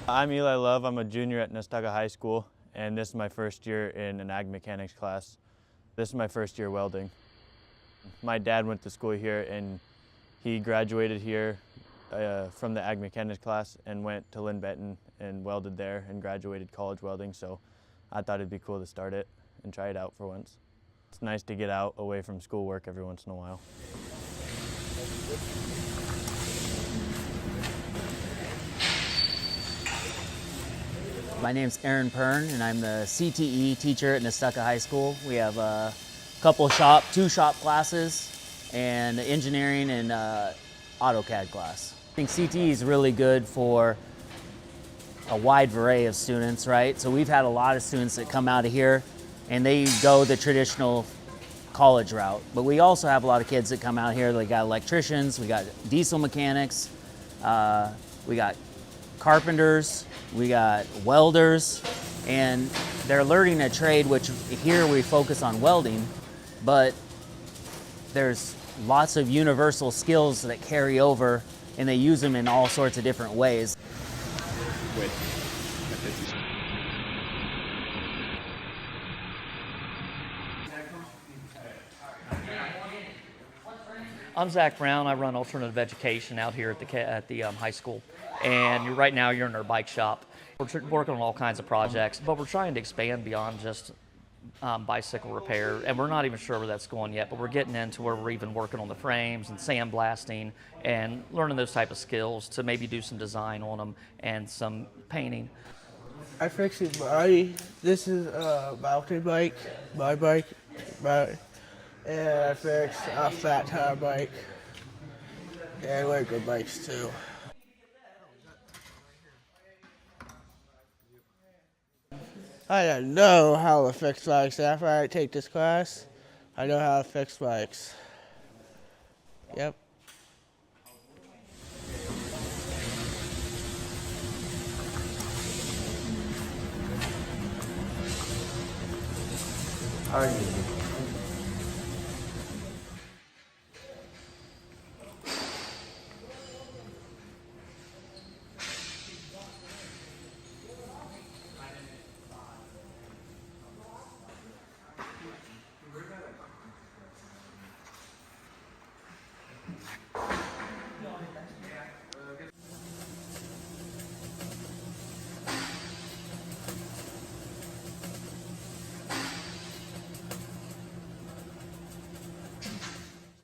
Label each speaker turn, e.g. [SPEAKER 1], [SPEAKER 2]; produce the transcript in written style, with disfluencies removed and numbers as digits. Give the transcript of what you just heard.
[SPEAKER 1] I'm Eli Love. I'm a junior at Nestucca High School, and this is my first year in an ag mechanics class. This is my first year welding. My dad went to school here, and he graduated here from the ag mechanics class and went to Lynn Benton and welded there and graduated college welding, so I thought it'd be cool to start it and try it out for once. It's nice to get out away from schoolwork every once in a while.
[SPEAKER 2] My name's Pearn, and I'm the CTE teacher at Nestucca High School. We have a couple two shop classes and engineering and AutoCAD class. I think CTE is really good for a wide array of students, right? So we've had a lot of students that come out of here and they go the traditional college route. But we also have a lot of kids that come out here. We got electricians, we got diesel mechanics, we got carpenters, we got welders, and they're learning a trade, which here we focus on welding, but there's lots of universal skills that carry over and they use them in all sorts of different ways.
[SPEAKER 3] I'm Zach Brown. I run alternative education out here at the high school. And right now you're in our bike shop. We're working on all kinds of projects, but we're trying to expand beyond just bicycle repair. And we're not even sure where that's going yet, but we're getting into where we're even working on the frames and sandblasting and learning those type of skills to maybe do some design on them and some painting.
[SPEAKER 4] I fixed his body. This is a mountain bike, my bike, and I fixed a fat tire bike and Lego bikes too. I don't know how to fix bikes. After I take this class, I know how to fix bikes. Yep.
[SPEAKER 2] How are you?